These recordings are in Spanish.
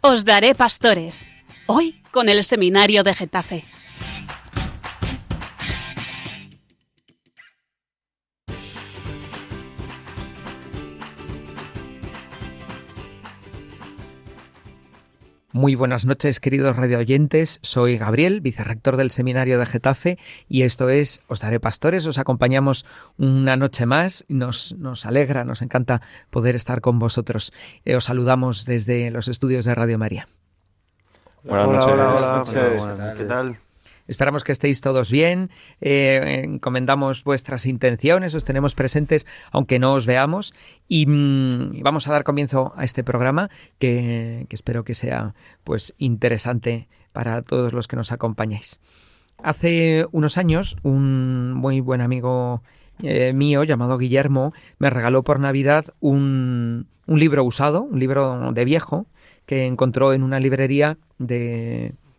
Os daré pastores. Hoy con el Seminario de Getafe. Muy buenas noches, queridos radioyentes. Soy Gabriel, vicerrector del Seminario de Getafe, y esto es Os daré pastores. Os acompañamos una noche más y nos alegra, nos encanta poder estar con vosotros. Os saludamos desde los estudios de Radio María. Hola, ¿qué tal? Esperamos que estéis todos bien, encomendamos vuestras intenciones, os tenemos presentes aunque no os veamos y vamos a dar comienzo a este programa que espero que sea pues interesante para todos los que nos acompañáis. Hace unos años un muy buen amigo mío llamado Guillermo me regaló por Navidad un libro usado, un libro de viejo que encontró en una librería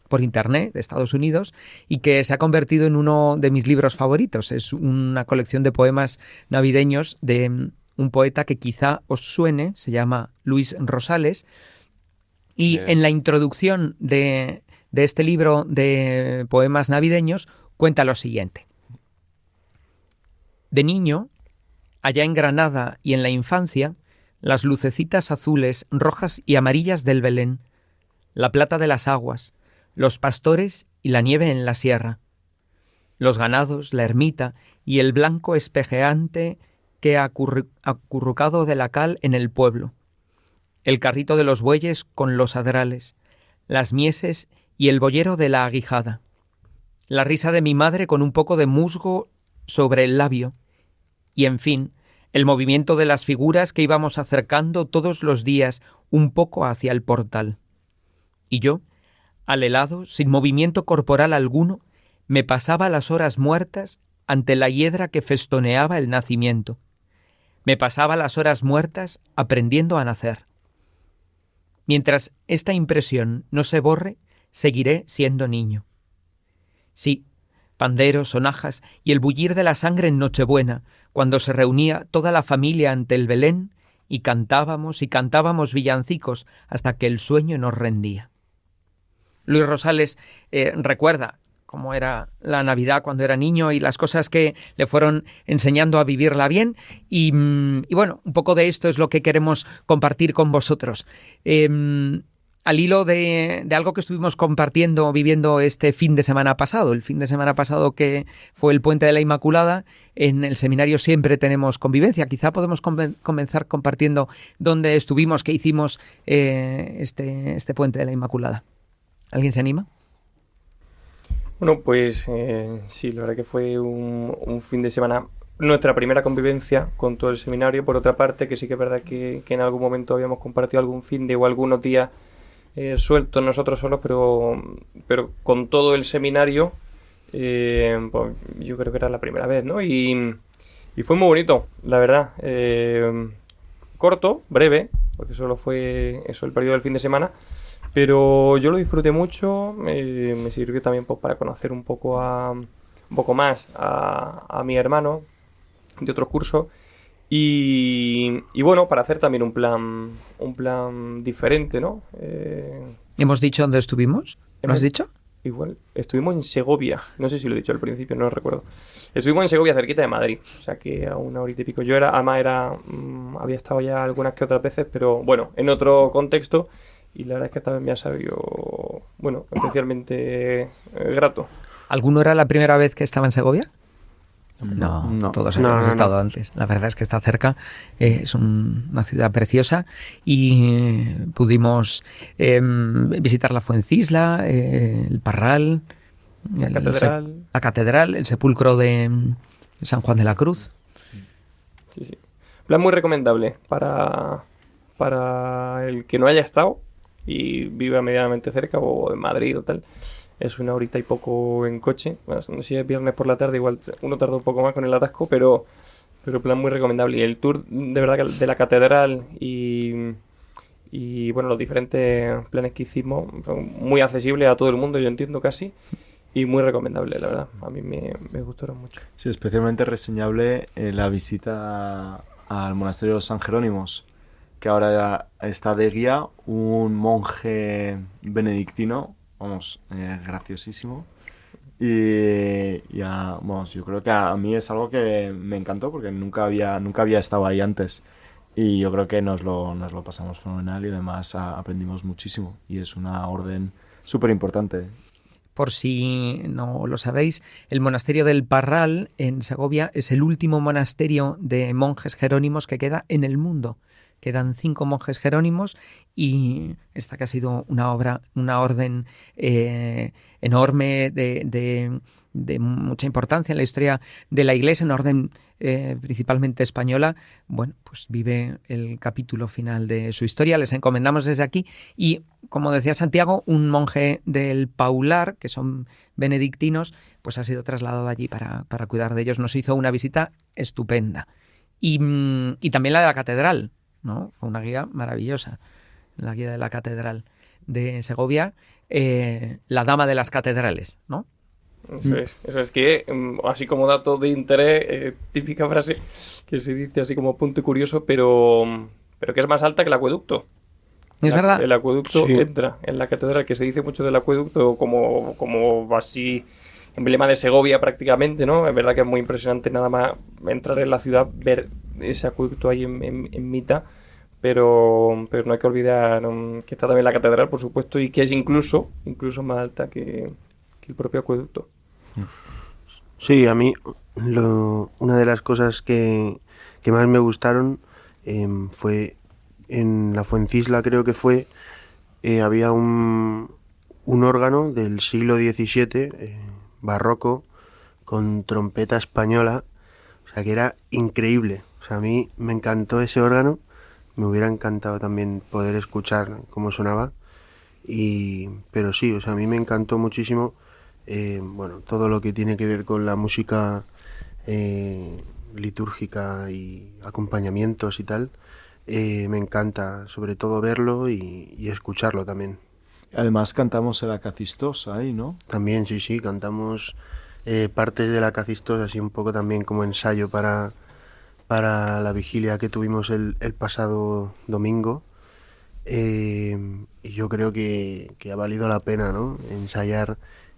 por internet de Estados Unidos y que se ha convertido en uno de mis libros favoritos. Es una colección de poemas navideños de un poeta que quizá os suene, se llama Luis Rosales, y en la introducción de este libro de poemas navideños cuenta lo siguiente. De niño, allá en Granada y en la infancia, las lucecitas azules, rojas y amarillas del Belén, la plata de las aguas, los pastores y la nieve en la sierra, los ganados, la ermita y el blanco espejeante que ha acurrucado de la cal en el pueblo, el carrito de los bueyes con los adrales, las mieses y el boyero de la aguijada, la risa de mi madre con un poco de musgo sobre el labio y, en fin, el movimiento de las figuras que íbamos acercando todos los días un poco hacia el portal. Y yo, al helado, sin movimiento corporal alguno, me pasaba las horas muertas ante la hiedra que festoneaba el nacimiento. Me pasaba las horas muertas aprendiendo a nacer. Mientras esta impresión no se borre, seguiré siendo niño. Sí, panderos, sonajas y el bullir de la sangre en Nochebuena, cuando se reunía toda la familia ante el Belén y cantábamos villancicos hasta que el sueño nos rendía. Luis Rosales recuerda cómo era la Navidad cuando era niño y las cosas que le fueron enseñando a vivirla bien y bueno, un poco de esto es lo que queremos compartir con vosotros. Al hilo de algo que estuvimos compartiendo, viviendo este fin de semana pasado, el fin de semana pasado que fue el Puente de la Inmaculada, en el seminario siempre tenemos convivencia. Quizá podemos comenzar compartiendo dónde estuvimos, qué hicimos este Puente de la Inmaculada. ¿Alguien se anima? Bueno, pues sí, la verdad que fue un fin de semana, nuestra primera convivencia con todo el seminario. Por otra parte, que sí que es verdad que en algún momento habíamos compartido algún fin de o algunos días sueltos nosotros solos, pero con todo el seminario, pues yo creo que era la primera vez, ¿no? Y fue muy bonito, la verdad. Corto, breve, porque solo fue eso el periodo del fin de semana. Pero yo lo disfruté mucho, me sirvió también pues, para conocer un poco más a mi hermano de otros cursos y bueno, para hacer también un plan diferente, ¿no? ¿Hemos dicho dónde estuvimos? ¿Lo has dicho? Igual, estuvimos en Segovia, no sé si lo he dicho al principio, no lo recuerdo. Estuvimos en Segovia, cerquita de Madrid, o sea que a una horita y pico. Yo había estado ya algunas que otras veces, pero bueno, en otro contexto. Y la verdad es que esta vez me ha sabido, bueno, especialmente grato. ¿Alguno era la primera vez que estaba en Segovia? No, todos hemos estado antes. La verdad es que está cerca, es una ciudad preciosa y pudimos visitar la Fuencisla, el Parral, la catedral, el sepulcro de San Juan de la Cruz. Sí. Plan muy recomendable para el que no haya estado y viva medianamente cerca o en Madrid o tal. Es una horita y poco en coche. Bueno, si es viernes por la tarde igual uno tarda un poco más con el atasco, pero plan muy recomendable. Y el tour de verdad de la catedral y bueno, los diferentes planes que hicimos son muy accesibles a todo el mundo, yo entiendo casi, y muy recomendable, la verdad. A mí me gustaron mucho. Sí, especialmente reseñable la visita al monasterio de los San Jerónimos, que ahora está de guía, un monje benedictino, vamos, graciosísimo. Vamos, yo creo que a mí es algo que me encantó porque nunca había estado ahí antes. Y yo creo que nos lo pasamos fenomenal y además aprendimos muchísimo. Y es una orden súper importante. Por si no lo sabéis, el monasterio del Parral en Segovia es el último monasterio de monjes jerónimos que queda en el mundo. Quedan 5 monjes jerónimos y esta que ha sido una orden enorme de mucha importancia en la historia de la Iglesia, una orden principalmente española, bueno, pues vive el capítulo final de su historia. Les encomendamos desde aquí y, como decía Santiago, un monje del Paular, que son benedictinos, pues ha sido trasladado allí para cuidar de ellos. Nos hizo una visita estupenda. Y también la de la catedral, ¿no? Fue una guía maravillosa, la guía de la catedral de Segovia, la dama de las catedrales, ¿no? Eso es que, así como dato de interés, típica frase que se dice así como punto curioso, pero que es más alta que el acueducto. Es verdad. El acueducto Sí. entra en la catedral, que se dice mucho del acueducto como así emblema de Segovia prácticamente, ¿no? Es verdad que es muy impresionante nada más entrar en la ciudad, ver ese acueducto ahí en mitad, pero no hay que olvidar que está también la catedral, por supuesto, y que es incluso más alta que el propio acueducto. Sí, a mí una de las cosas que más me gustaron fue en la Fuencisla, creo que fue, había un órgano del siglo XVII, barroco, con trompeta española, o sea que era increíble. O sea, a mí me encantó ese órgano, me hubiera encantado también poder escuchar cómo sonaba, pero sí, o sea, a mí me encantó muchísimo. Bueno, todo lo que tiene que ver con la música litúrgica y acompañamientos y tal, me encanta sobre todo verlo y escucharlo también. Además cantamos el Acacistos ahí, ¿no? También, sí, cantamos partes de la Acacistos, así un poco también como ensayo para la vigilia que tuvimos el pasado domingo. Y yo creo que ha valido la pena, ¿no? Ensayar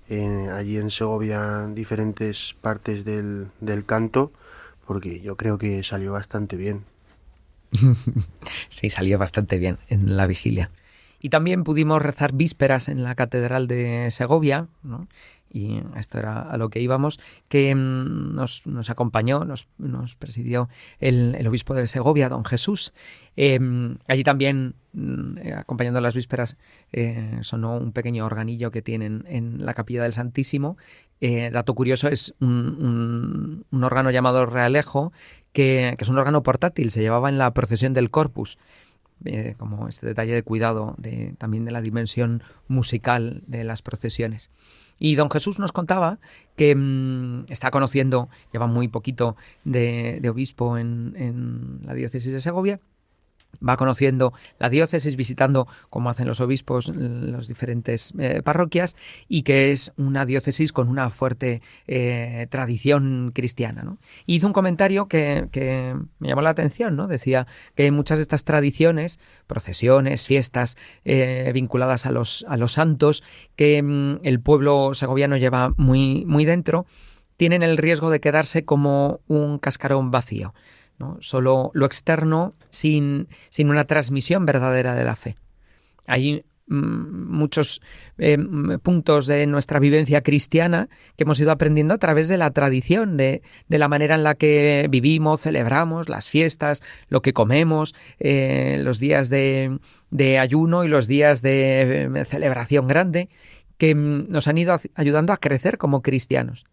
allí en Segovia diferentes partes del canto, porque yo creo que salió bastante bien. Sí, salió bastante bien en la vigilia. Y también pudimos rezar vísperas en la Catedral de Segovia, ¿no? Y esto era a lo que íbamos, que nos acompañó, nos presidió el obispo de Segovia, don Jesús. Allí también, acompañando las vísperas, sonó un pequeño organillo que tienen en la capilla del Santísimo. Dato curioso, es un órgano llamado realejo, que es un órgano portátil, se llevaba en la procesión del Corpus. Como este detalle de cuidado también de la dimensión musical de las procesiones. Y don Jesús nos contaba que está conociendo, lleva muy poquito de obispo en la diócesis de Segovia, va conociendo la diócesis, visitando, como hacen los obispos, las diferentes parroquias, y que es una diócesis con una fuerte tradición cristiana, ¿no? Y hizo un comentario que me llamó la atención, ¿no? Decía que muchas de estas tradiciones, procesiones, fiestas vinculadas a los santos, que el pueblo segoviano lleva muy, muy dentro, tienen el riesgo de quedarse como un cascarón vacío, ¿no? Solo lo externo sin una transmisión verdadera de la fe. Hay muchos puntos de nuestra vivencia cristiana que hemos ido aprendiendo a través de la tradición, de la manera en la que vivimos, celebramos las fiestas, lo que comemos, los días de ayuno y los días de celebración grande, que nos han ido ayudando a crecer como cristianos,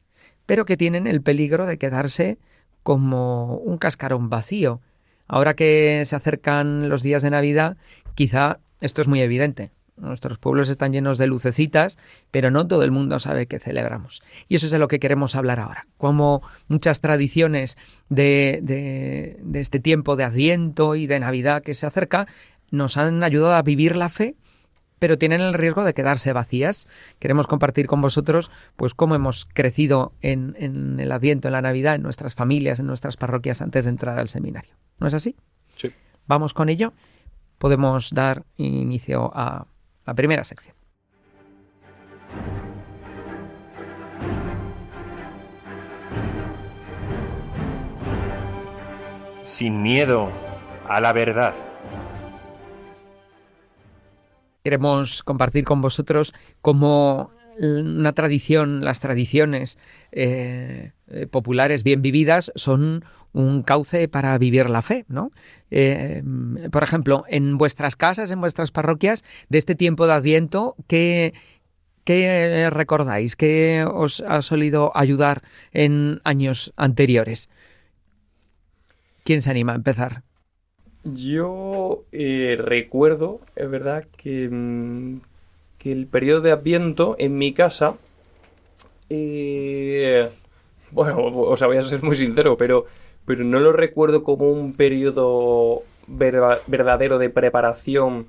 pero que tienen el peligro de quedarse como un cascarón vacío. Ahora que se acercan los días de Navidad, quizá esto es muy evidente. Nuestros pueblos están llenos de lucecitas, pero no todo el mundo sabe que celebramos. Y eso es de lo que queremos hablar ahora. Como muchas tradiciones de este tiempo de Adviento y de Navidad que se acerca, nos han ayudado a vivir la fe, pero tienen el riesgo de quedarse vacías. Queremos compartir con vosotros pues cómo hemos crecido en el Adviento, en la Navidad, en nuestras familias, en nuestras parroquias antes de entrar al seminario. ¿No es así? Sí. Vamos con ello. podemos dar inicio a la primera sección. Sin miedo a la verdad. Queremos compartir con vosotros cómo una tradición, las tradiciones populares bien vividas son un cauce para vivir la fe, ¿no? Por ejemplo, en vuestras casas, en vuestras parroquias, de este tiempo de Adviento, ¿qué recordáis? ¿Qué os ha solido ayudar en años anteriores? ¿Quién se anima a empezar? Yo recuerdo, es verdad, que el periodo de Adviento en mi casa, bueno, o sea, voy a ser muy sincero, pero no lo recuerdo como un periodo verdadero de preparación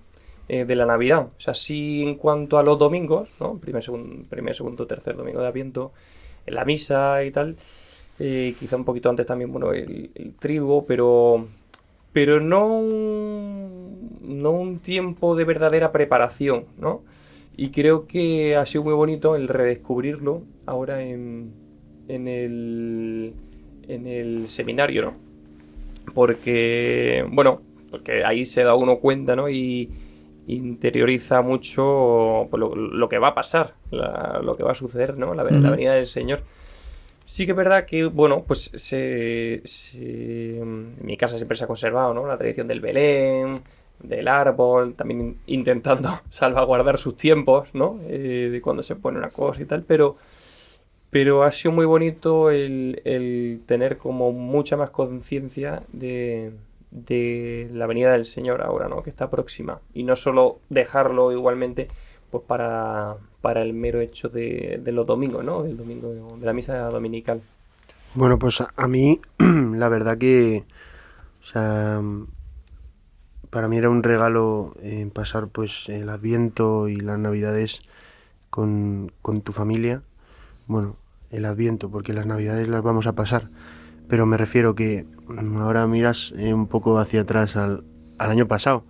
de la Navidad. O sea, sí en cuanto a los domingos, ¿no? Primer, segundo, tercer domingo de Adviento, en la misa y tal, quizá un poquito antes también, bueno, el triduo, pero no un tiempo de verdadera preparación, ¿no? Y creo que ha sido muy bonito el redescubrirlo ahora en el seminario, ¿no? Porque ahí se da uno cuenta, ¿no? Y interioriza mucho pues, lo que va a pasar, lo que va a suceder, ¿no? La venida del Señor. Sí que es verdad que, bueno, pues en mi casa siempre se ha conservado, ¿no? La tradición del Belén, del árbol, también intentando salvaguardar sus tiempos, ¿no? De cuando se pone una cosa y tal, pero ha sido muy bonito el tener como mucha más conciencia de la venida del Señor ahora, ¿no? Que está próxima. Y no solo dejarlo igualmente pues para el mero hecho de los domingos, ¿no? Del domingo de la misa dominical. Bueno, pues a mí la verdad que, o sea, para mí era un regalo pasar pues el Adviento y las Navidades con tu familia. Bueno, el Adviento, porque las Navidades las vamos a pasar, pero me refiero que ahora miras un poco hacia atrás al año pasado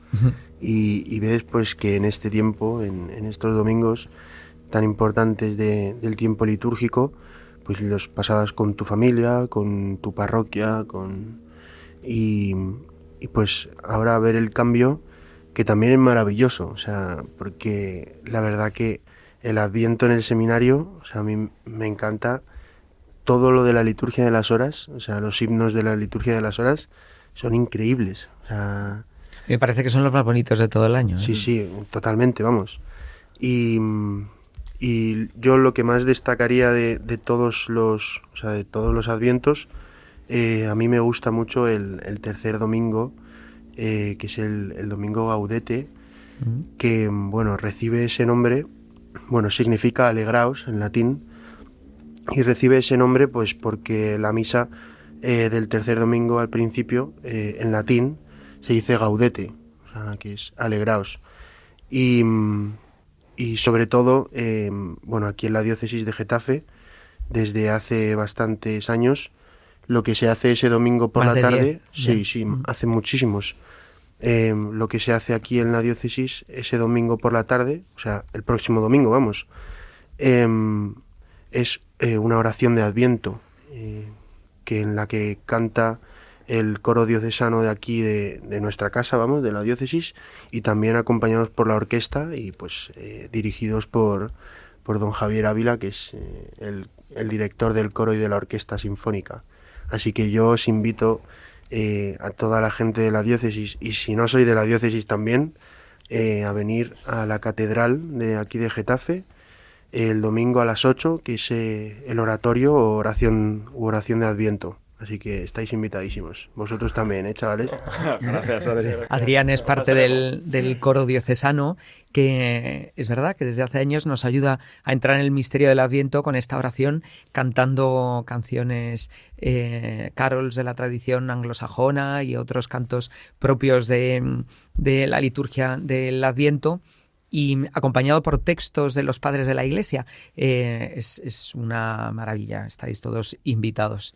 y ves pues que en este tiempo, en estos domingos tan importantes del tiempo litúrgico, pues los pasabas con tu familia, con tu parroquia, y pues ahora ver el cambio, que también es maravilloso, o sea, porque la verdad que el Adviento en el seminario, o sea, a mí me encanta todo lo de la liturgia de las horas, o sea, los himnos de la liturgia de las horas son increíbles, o sea... Me parece que son los más bonitos de todo el año, ¿eh? Sí, totalmente, vamos. Y yo lo que más destacaría de todos los Advientos, a mí me gusta mucho el tercer domingo, que es el domingo Gaudete, que, bueno, recibe ese nombre, bueno, significa alegraos en latín, y recibe ese nombre pues porque la misa del tercer domingo al principio, en latín, se dice Gaudete, o sea, que es alegraos. Y sobre todo, bueno, aquí en la diócesis de Getafe, desde hace bastantes años, lo que se hace ese domingo por la tarde, sí, hace muchísimos. Lo que se hace aquí en la diócesis ese domingo por la tarde, o sea, el próximo domingo, vamos, es una oración de Adviento, que en la que canta el coro diocesano de aquí, de nuestra casa, vamos, de la diócesis, y también acompañados por la orquesta y pues dirigidos por don Javier Ávila, que es el director del coro y de la orquesta sinfónica. Así que yo os invito a toda la gente de la diócesis, y si no soy de la diócesis también, a venir a la catedral de aquí de Getafe el domingo a las 8, que es el oratorio o oración de Adviento. Así que estáis invitadísimos. Vosotros también, chavales. Gracias, Adrián. Adrián es parte del coro diocesano, que es verdad que desde hace años nos ayuda a entrar en el misterio del Adviento con esta oración, cantando canciones, carols de la tradición anglosajona y otros cantos propios de la liturgia del Adviento, y acompañado por textos de los padres de la Iglesia. Es una maravilla, estáis todos invitados.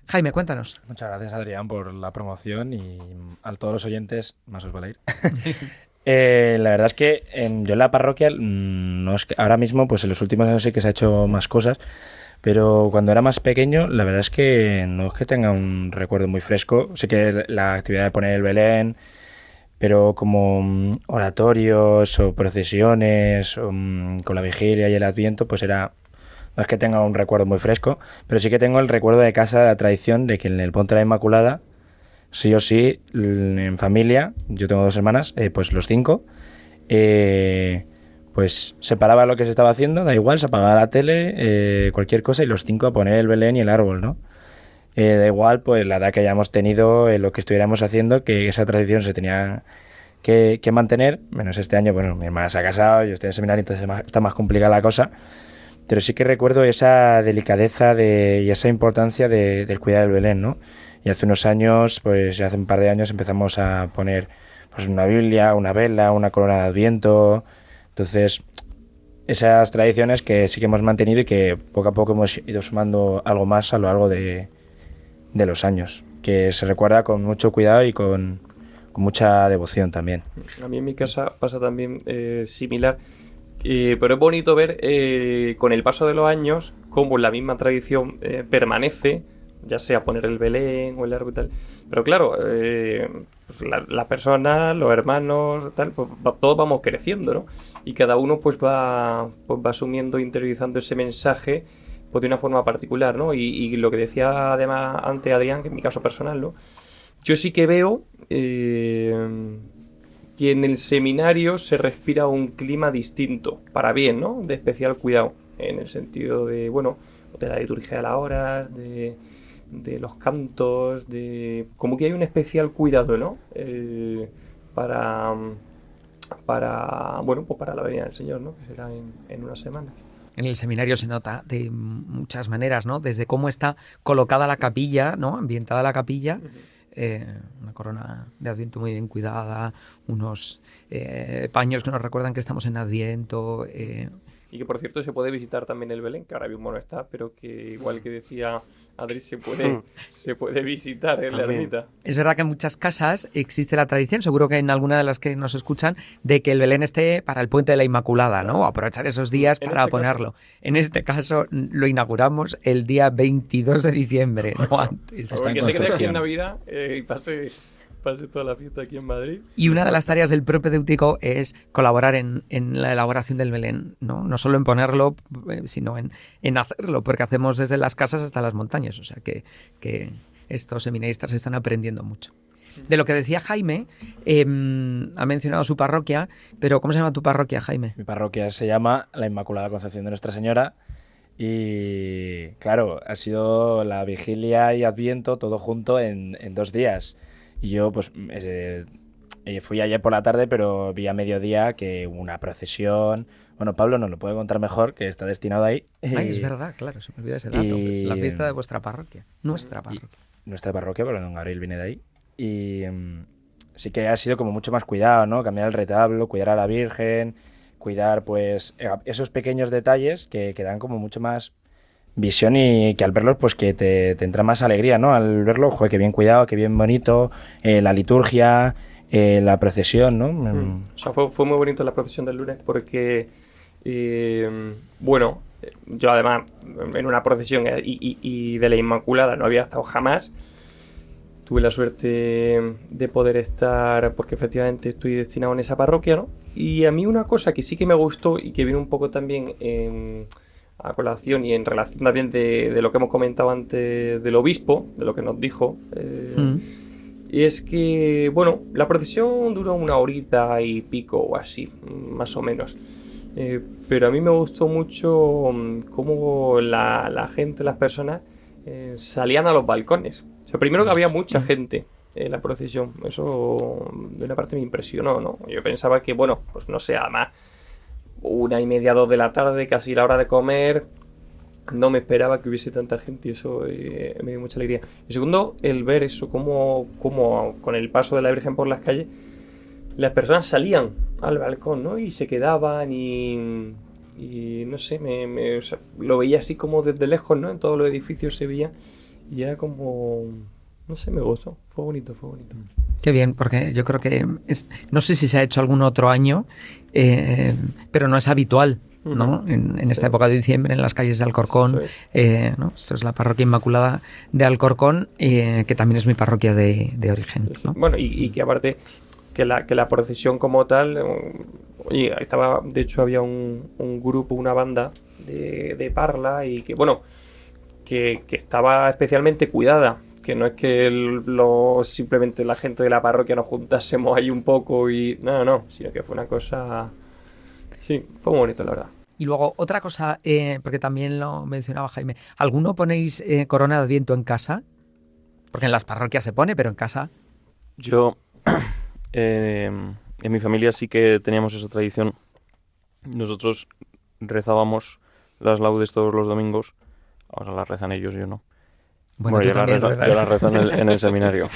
Jaime, cuéntanos. Muchas gracias, Adrián, por la promoción y a todos los oyentes, más os vale ir. La verdad es que yo en la parroquia, no es que ahora mismo, pues en los últimos años sí que se ha hecho más cosas, pero cuando era más pequeño, la verdad es que no es que tenga un recuerdo muy fresco. Sí que la actividad de poner el Belén, pero como oratorios o procesiones con la vigilia y el Adviento, pues era... No es que tenga un recuerdo muy fresco, pero sí que tengo el recuerdo de casa, la tradición de que en el Ponte de la Inmaculada, sí o sí, en familia, yo tengo 2 hermanas, pues los 5, pues se paraba lo que se estaba haciendo, da igual, se apagaba la tele, cualquier cosa, y los 5 a poner el Belén y el árbol, ¿no? Da igual, pues la edad que hayamos tenido, lo que estuviéramos haciendo, que esa tradición se tenía que mantener, menos este año, bueno, mi hermana se ha casado, yo estoy en seminario, entonces está más complicada la cosa. Pero sí que recuerdo esa delicadeza y esa importancia del cuidar el Belén, ¿no? Y hace unos años, pues ya hace un par de años empezamos a poner pues una Biblia, una vela, una corona de Adviento. Entonces, esas tradiciones que sí que hemos mantenido y que poco a poco hemos ido sumando algo más a lo largo de los años, que se recuerda con mucho cuidado y con mucha devoción también. A mí en mi casa pasa también similar. Pero es bonito ver con el paso de los años cómo la misma tradición permanece, ya sea poner el Belén o el árbol y tal. Pero claro, pues las personas, los hermanos, tal, pues todos vamos creciendo, ¿no? Y cada uno pues va asumiendo e interiorizando ese mensaje pues de una forma particular, ¿no? Y lo que decía además antes Adrián, que en mi caso personal, ¿no? Yo sí que veo que en el seminario se respira un clima distinto, para bien, ¿no? De especial cuidado, en el sentido de, bueno, de la liturgia de las horas, de los cantos, como que hay un especial cuidado, ¿no? Para bueno, pues para la venida del Señor, ¿no? Que será en unas semanas. En el seminario se nota de muchas maneras, ¿no? Desde cómo está colocada la capilla, ¿no? Ambientada la capilla. Una corona de Adviento muy bien cuidada, unos paños que nos recuerdan que estamos en Adviento. Y que por cierto se puede visitar también el Belén, que ahora mismo no está, pero que igual que decía Adri, se puede visitar en la ermita. Es verdad que en muchas casas existe la tradición, seguro que en alguna de las que nos escuchan, de que el Belén esté para el Puente de la Inmaculada, ¿no? Aprovechar esos días para ponerlo. En este caso lo inauguramos el día 22 de diciembre, no antes. Está que se quede aquí en Navidad y pase toda la fiesta aquí en Madrid. Y una de las tareas del propedéutico es colaborar en la elaboración del Belén, ¿no? No solo en ponerlo, sino en hacerlo, porque hacemos desde las casas hasta las montañas. O sea que estos seminaristas están aprendiendo mucho. De lo que decía Jaime, ha mencionado su parroquia, pero ¿cómo se llama tu parroquia, Jaime? Mi parroquia se llama La Inmaculada Concepción de Nuestra Señora y, claro, ha sido la vigilia y Adviento todo junto en 2 días. Y yo, pues, fui ayer por la tarde, pero vi a mediodía que hubo una procesión. Bueno, Pablo nos lo puede contar mejor, que está destinado ahí. Ay, es verdad, claro, se me olvida ese dato. La fiesta de vuestra parroquia, nuestra parroquia. Nuestra parroquia, pero don Gabriel viene de ahí. Y sí que ha sido como mucho más cuidado, ¿no? Cambiar el retablo, cuidar a la Virgen, cuidar, pues, esos pequeños detalles que dan como mucho más visión y que al verlos pues que te entra más alegría, ¿no? Al verlo, joder, qué bien cuidado, qué bien bonito, la liturgia, la procesión, ¿no? O sea, fue muy bonito la procesión del lunes porque, bueno, yo además en una procesión y de la Inmaculada no había estado jamás. Tuve la suerte de poder estar, porque efectivamente estoy destinado en esa parroquia, ¿no? Y a mí una cosa que sí que me gustó y que viene un poco también a colación y en relación también de lo que hemos comentado antes del obispo, de lo que nos dijo, es que, bueno, la procesión duró 1 horita y pico o así, más o menos. Pero a mí me gustó mucho cómo la gente, las personas, salían a los balcones. O sea, primero que había mucha gente en la procesión. Eso de una parte me impresionó, ¿no? Yo pensaba que, bueno, pues no sé, además 1:30, 2 de la tarde, casi la hora de comer, no me esperaba que hubiese tanta gente y eso me dio mucha alegría. Y segundo, el ver eso, como con el paso de la Virgen por las calles, las personas salían al balcón, ¿no? Y se quedaban y no sé, o sea, lo veía así como desde lejos, ¿no? En todos los edificios se veía Y era como... No sé, me gustó. Fue bonito, fue bonito. Qué bien, porque yo creo que no sé si se ha hecho algún otro año, pero no es habitual, ¿no? En esta época de diciembre, en las calles de Alcorcón, ¿no? Esto es la parroquia Inmaculada de Alcorcón, que también es mi parroquia de origen, ¿no? Bueno, y que aparte que la procesión como tal, oye, de hecho había un grupo, una banda de Parla y que, bueno, que estaba especialmente cuidada. Que no es que simplemente la gente de la parroquia nos juntásemos ahí un poco y... No, sino que fue una cosa... Sí, fue muy bonito, la verdad. Y luego, otra cosa, porque también lo mencionaba Jaime, ¿alguno ponéis corona de Adviento en casa? Porque en las parroquias se pone, pero en casa... Yo, en mi familia sí que teníamos esa tradición. Nosotros rezábamos las laudes todos los domingos. Ahora las rezan ellos, yo no. Bueno, yo las rezo en el seminario.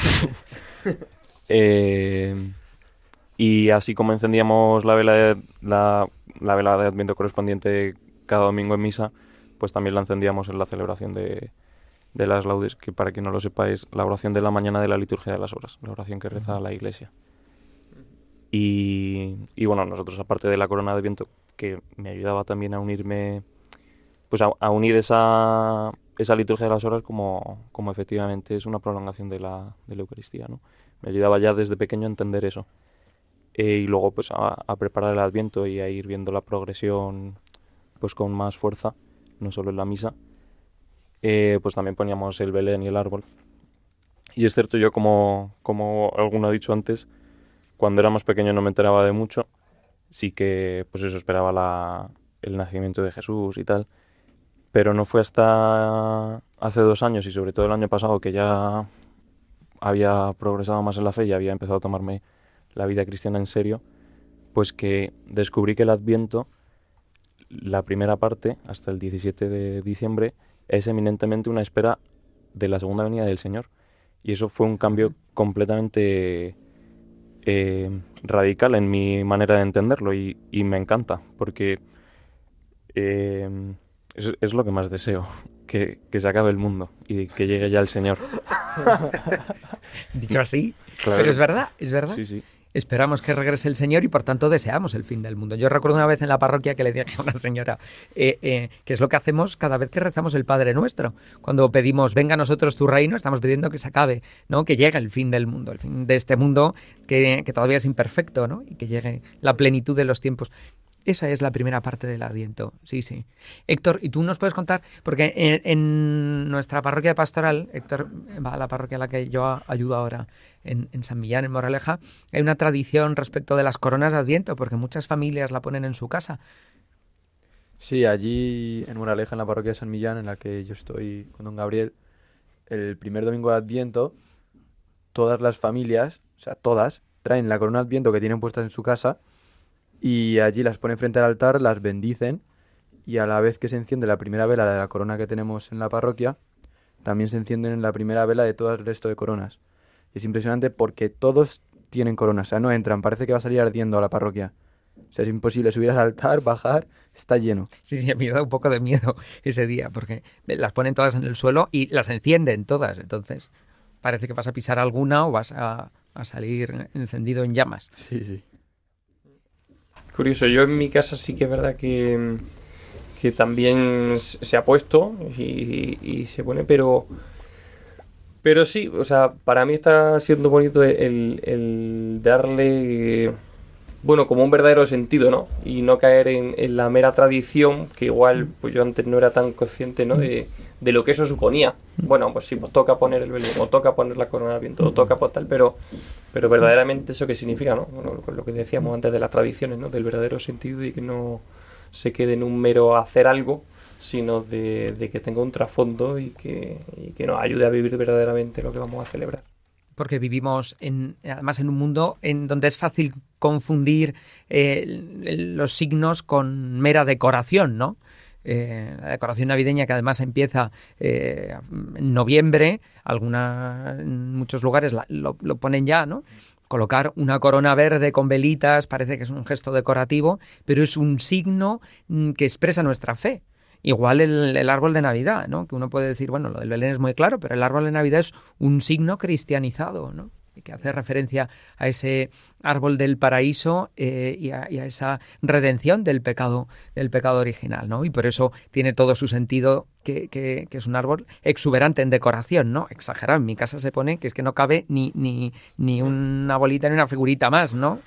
Y así como encendíamos la vela de Adviento correspondiente cada domingo en misa, pues también la encendíamos en la celebración de las laudes, que para quien no lo sepa es la oración de la mañana de la liturgia de las horas, la oración que reza la Iglesia. Y bueno, nosotros, aparte de la corona de Adviento, que me ayudaba también a unirme, pues a unir esa liturgia de las horas como efectivamente es una prolongación de la Eucaristía, ¿no? Me ayudaba ya desde pequeño a entender eso. Y luego pues a preparar el Adviento y a ir viendo la progresión pues con más fuerza, no solo en la misa. Pues también poníamos el Belén y el árbol. Y es cierto, yo como alguno ha dicho antes, cuando era más pequeño no me enteraba de mucho. Sí que pues eso, esperaba el nacimiento de Jesús y tal. Pero no fue hasta hace 2 años y sobre todo el año pasado que ya había progresado más en la fe y había empezado a tomarme la vida cristiana en serio, pues que descubrí que el Adviento, la primera parte, hasta el 17 de diciembre, es eminentemente una espera de la segunda venida del Señor. Y eso fue un cambio completamente radical en mi manera de entenderlo y me encanta, porque... es lo que más deseo, que se acabe el mundo y que llegue ya el Señor. Dicho así, claro. Pero es verdad. Sí. Esperamos que regrese el Señor y por tanto deseamos el fin del mundo. Yo recuerdo una vez en la parroquia que le dije a una señora que es lo que hacemos cada vez que rezamos el Padre Nuestro. Cuando pedimos, venga a nosotros tu reino, estamos pidiendo que se acabe, ¿no? Que llegue el fin del mundo, el fin de este mundo que todavía es imperfecto, ¿no? Y que llegue la plenitud de los tiempos. Esa es la primera parte del Adviento, sí. Héctor, ¿y tú nos puedes contar? Porque en nuestra parroquia de pastoral, Héctor va a la parroquia a la que yo ayudo ahora, en San Millán, en Moraleja, hay una tradición respecto de las coronas de Adviento, porque muchas familias la ponen en su casa. Sí, allí en Moraleja, en la parroquia de San Millán, en la que yo estoy con don Gabriel, el primer domingo de Adviento, todas las familias, o sea, todas, traen la corona de Adviento que tienen puesta en su casa y allí las ponen frente al altar, las bendicen y a la vez que se enciende la primera vela de la corona que tenemos en la parroquia, también se encienden en la primera vela de todo el resto de coronas. Es impresionante porque todos tienen coronas, o sea, no entran, parece que va a salir ardiendo a la parroquia. O sea, es imposible subir al altar, bajar, está lleno. Sí, a mí me da un poco de miedo ese día, porque las ponen todas en el suelo y las encienden todas, entonces parece que vas a pisar alguna o vas a salir encendido en llamas. Sí. Curioso, yo en mi casa sí que es verdad que también se ha puesto y se pone, pero sí, o sea, para mí está siendo bonito el darle, bueno, como un verdadero sentido, ¿no? Y no caer en la mera tradición, que igual pues yo antes no era tan consciente, ¿no? De lo que eso suponía. Bueno, pues sí, pues toca poner el Belén, o toca poner la corona de Adviento, o toca pues tal, pero verdaderamente eso que significa, ¿no? Bueno, lo que decíamos antes de las tradiciones, ¿no? Del verdadero sentido y que no se quede en un mero hacer algo, sino de que tenga un trasfondo y que nos ayude a vivir verdaderamente lo que vamos a celebrar. Porque vivimos además en un mundo en donde es fácil confundir los signos con mera decoración, ¿no? La decoración navideña que además empieza en noviembre, en muchos lugares lo ponen ya, ¿no? Colocar una corona verde con velitas parece que es un gesto decorativo, pero es un signo que expresa nuestra fe. Igual el árbol de Navidad, ¿no? Que uno puede decir, bueno, lo del Belén es muy claro, pero el árbol de Navidad es un signo cristianizado, ¿no? Que hace referencia a ese árbol del paraíso y a esa redención del pecado original, ¿no? Y por eso tiene todo su sentido que es un árbol exuberante en decoración, ¿no? Exagerado. En mi casa se pone que es que no cabe ni una bolita ni una figurita más, ¿no?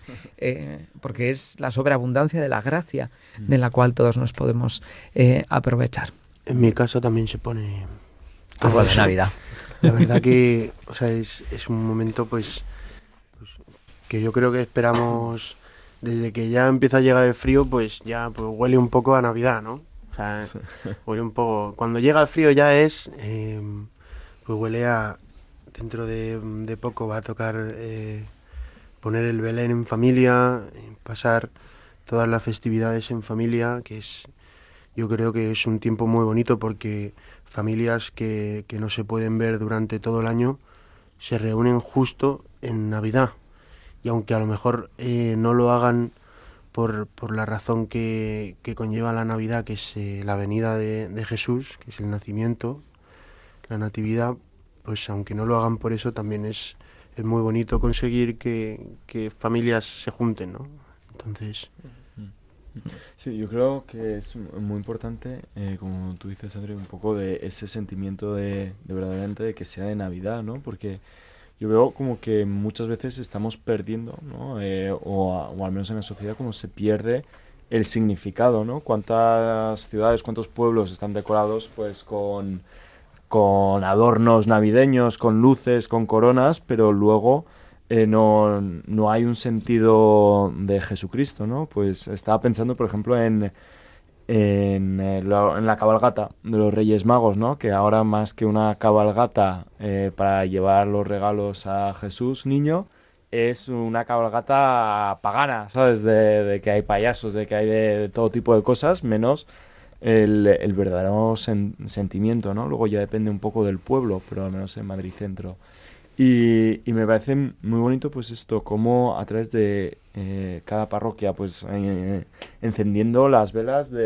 Porque es la sobreabundancia de la gracia de la cual todos nos podemos aprovechar. En mi casa también se pone Árbol de Navidad. La verdad que, o sea, es un momento pues que yo creo que esperamos desde que ya empieza a llegar el frío, pues ya pues huele un poco a Navidad, ¿no? O sea, Sí. huele un poco. Cuando llega el frío ya es, pues huele a, dentro de poco va a tocar poner el Belén en familia, pasar todas las festividades en familia, que es, yo creo que es un tiempo muy bonito porque familias que no se pueden ver durante todo el año se reúnen justo en Navidad. Y aunque a lo mejor no lo hagan por la razón que conlleva la Navidad, que es la venida de Jesús, que es el nacimiento, la natividad, pues aunque no lo hagan por eso, también es muy bonito conseguir que familias se junten, ¿no? Entonces... Sí, yo creo que es muy importante, como tú dices, André, un poco de ese sentimiento de verdaderamente de que sea de Navidad, ¿no? Porque yo veo como que muchas veces estamos perdiendo, ¿no? O al menos en la sociedad como se pierde el significado, ¿no? Cuántas ciudades, cuántos pueblos están decorados pues con adornos navideños, con luces, con coronas, pero luego no hay un sentido de Jesucristo, ¿no? Pues estaba pensando, por ejemplo, en la cabalgata de los Reyes Magos, ¿no? Que ahora más que una cabalgata para llevar los regalos a Jesús, niño, es una cabalgata pagana, ¿sabes? De que hay payasos, de que hay de todo tipo de cosas, menos el verdadero sentimiento, ¿no? Luego ya depende un poco del pueblo, pero al menos en Madrid Centro. Y me parece muy bonito pues esto, como a través de cada parroquia pues encendiendo las velas ¿no?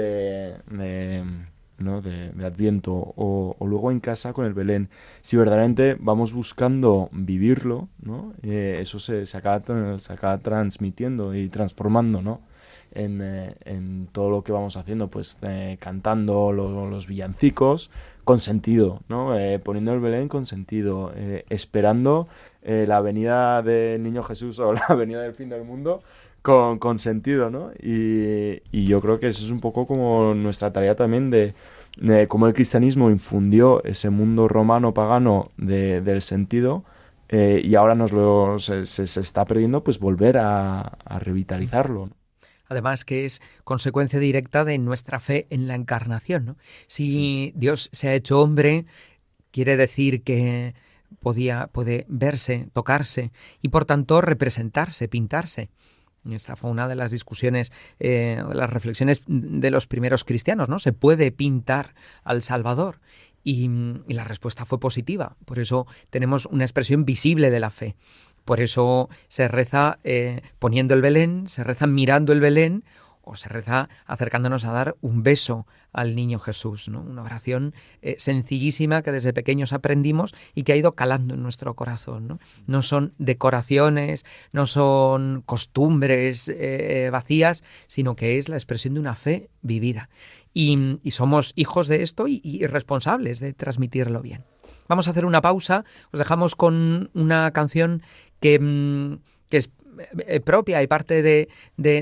de Adviento o luego en casa con el Belén. Si verdaderamente vamos buscando vivirlo, ¿no? Eso se acaba transmitiendo y transformando, ¿no? En todo lo que vamos haciendo, pues cantando los villancicos con sentido, ¿no? Poniendo el Belén con sentido, esperando la venida del Niño Jesús o la venida del fin del mundo con sentido, ¿no? Y yo creo que eso es un poco como nuestra tarea también de cómo el cristianismo infundió ese mundo romano pagano del sentido y ahora se está perdiendo, pues volver a revitalizarlo, ¿no? Además que es consecuencia directa de nuestra fe en la encarnación, ¿no? Si Dios se ha hecho hombre, quiere decir que puede verse, tocarse y por tanto representarse, pintarse. Esta fue una de las discusiones, de las reflexiones de los primeros cristianos, ¿no? ¿Se puede pintar al Salvador? Y la respuesta fue positiva. Por eso tenemos una expresión visible de la fe. Por eso se reza poniendo el Belén, se reza mirando el Belén o se reza acercándonos a dar un beso al Niño Jesús, ¿no? Una oración sencillísima que desde pequeños aprendimos y que ha ido calando en nuestro corazón, ¿no? No son decoraciones, no son costumbres vacías, sino que es la expresión de una fe vivida. Y somos hijos de esto y responsables de transmitirlo bien. Vamos a hacer una pausa, os dejamos con una canción que es propia y parte de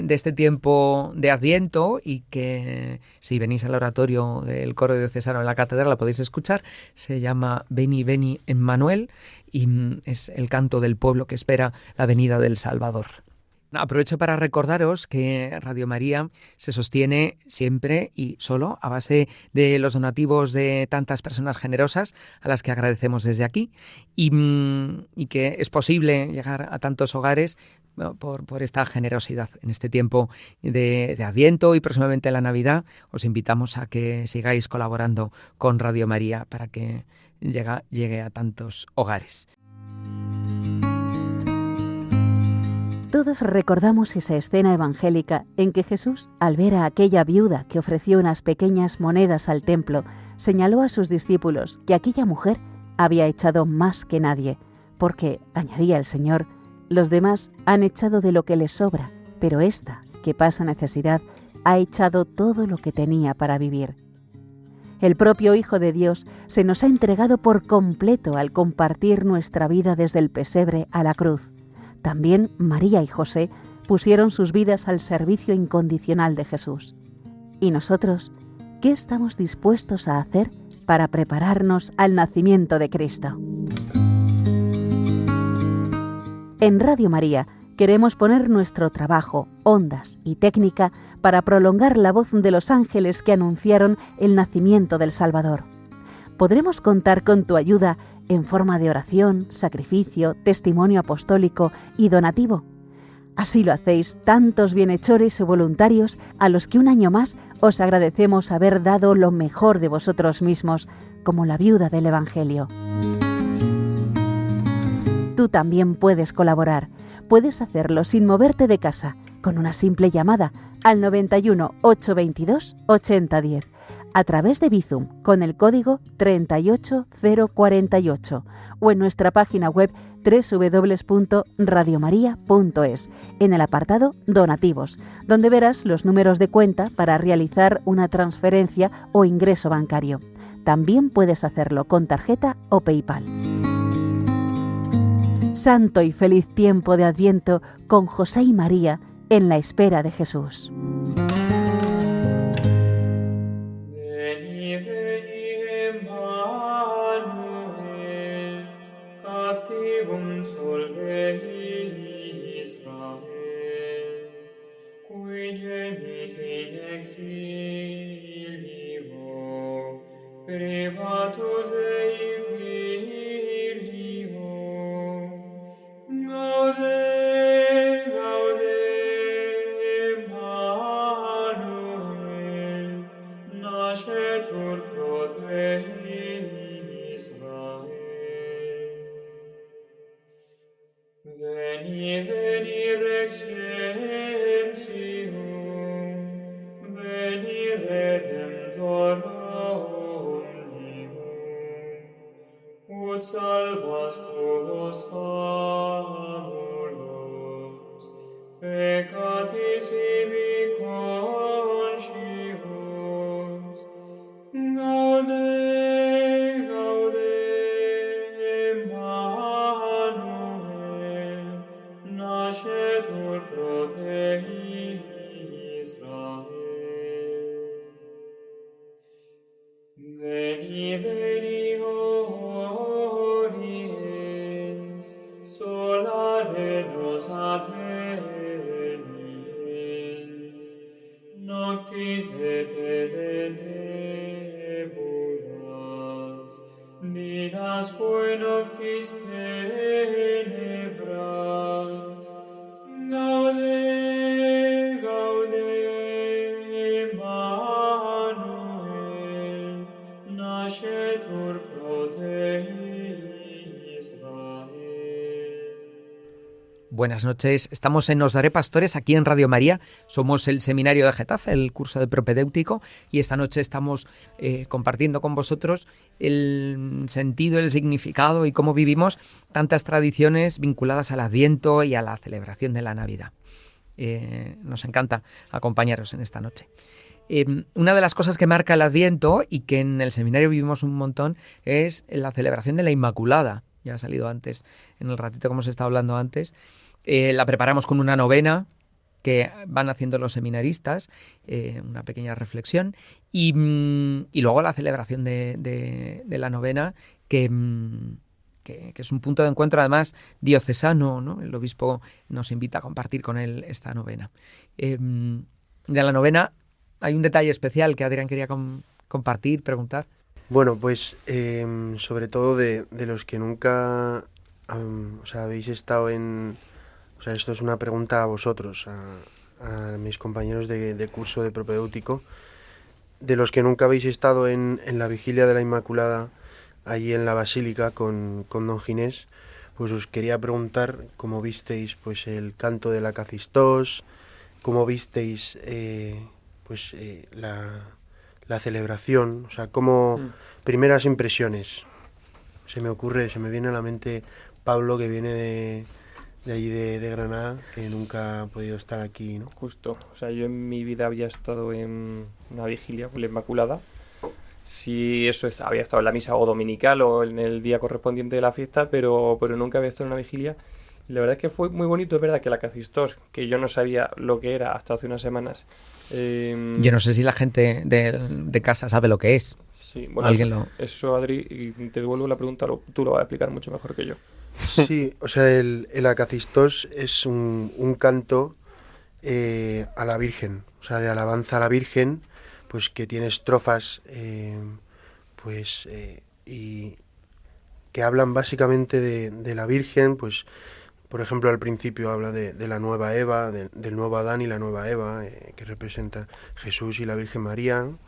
este tiempo de Adviento y que si venís al oratorio del coro diocesano en la catedral la podéis escuchar. Se llama Veni, Veni Emmanuel y es el canto del pueblo que espera la venida del Salvador. Aprovecho para recordaros que Radio María se sostiene siempre y solo a base de los donativos de tantas personas generosas a las que agradecemos desde aquí y que es posible llegar a tantos hogares por esta generosidad. En este tiempo de Adviento y próximamente en la Navidad os invitamos a que sigáis colaborando con Radio María para que llegue a tantos hogares. Todos recordamos esa escena evangélica en que Jesús, al ver a aquella viuda que ofreció unas pequeñas monedas al templo, señaló a sus discípulos que aquella mujer había echado más que nadie, porque, añadía el Señor, los demás han echado de lo que les sobra, pero esta, que pasa necesidad, ha echado todo lo que tenía para vivir. El propio Hijo de Dios se nos ha entregado por completo al compartir nuestra vida desde el pesebre a la cruz. También María y José pusieron sus vidas al servicio incondicional de Jesús. ¿Y nosotros qué estamos dispuestos a hacer para prepararnos al nacimiento de Cristo? En Radio María queremos poner nuestro trabajo, ondas y técnica para prolongar la voz de los ángeles que anunciaron el nacimiento del Salvador. Podremos contar con tu ayuda en forma de oración, sacrificio, testimonio apostólico y donativo. Así lo hacéis tantos bienhechores y voluntarios a los que un año más os agradecemos haber dado lo mejor de vosotros mismos, como la viuda del Evangelio. Tú también puedes colaborar. Puedes hacerlo sin moverte de casa, con una simple llamada al 91 822 8010, a través de Bizum con el código 38048 o en nuestra página web www.radiomaria.es, en el apartado Donativos, donde verás los números de cuenta para realizar una transferencia o ingreso bancario. También puedes hacerlo con tarjeta o PayPal. Santo y feliz tiempo de Adviento con José y María en la espera de Jesús. Veni, veni, Emmanuel, captivum solve Israel, cui gemit in exilio, privatus Dei filio. Gaude, gaude, Emmanuel, nascetur pro te Israel. Veni, veni, recentium, veni, Redemptor omnium, ut salvas tuos famulos, peccatissimi conscius. Gaude, gaude, Emmanuel, nascetur pro te Israel. Veni, veni, Oriens, solare nos adveniens, noctis depede nebulas, didasque noctis tenebras. Gaude, gaude, Emmanuel, nascetur pro te Israel. Buenas noches, estamos en Os Daré Pastores aquí en Radio María, somos el Seminario de Getafe, el curso de propedéutico, y esta noche estamos compartiendo con vosotros el sentido, el significado y cómo vivimos tantas tradiciones vinculadas al Adviento y a la celebración de la Navidad. Nos encanta acompañaros en esta noche. Una de las cosas que marca el Adviento y que en el seminario vivimos un montón es la celebración de la Inmaculada. Ya ha salido antes, en el ratito como os estaba hablando antes. La preparamos con una novena que van haciendo los seminaristas, una pequeña reflexión, y luego la celebración de la novena, que es un punto de encuentro además diocesano, ¿no? El obispo nos invita a compartir con él esta novena. De la novena hay un detalle especial que Adrián quería compartir, preguntar. Bueno, pues sobre todo de los que nunca habéis estado en... O sea, esto es una pregunta a vosotros, a mis compañeros de curso de propedéutico. De los que nunca habéis estado en la vigilia de la Inmaculada, allí en la Basílica con don Ginés, pues os quería preguntar cómo visteis pues el canto del Akazistós, cómo visteis la celebración, o sea, primeras impresiones. Se me viene a la mente Pablo, que viene de allí de Granada, que nunca ha podido estar aquí, ¿no? Justo, o sea, yo en mi vida había estado en una vigilia con la Inmaculada. Sí, había estado en la misa o dominical o en el día correspondiente de la fiesta, pero nunca había estado en una vigilia. Y la verdad es que fue muy bonito. Es verdad que la Akazistós, que yo no sabía lo que era hasta hace unas semanas. Yo no sé si la gente de casa sabe lo que es. Sí, bueno, eso, Adri, y te devuelvo la pregunta, tú lo vas a explicar mucho mejor que yo. Sí, o sea, el Akazistós es un canto a la Virgen, o sea, de alabanza a la Virgen, pues que tiene estrofas, y que hablan básicamente de la Virgen, pues, por ejemplo, al principio habla de la nueva Eva, del nuevo Adán y la nueva Eva, que representa Jesús y la Virgen María, ¿no?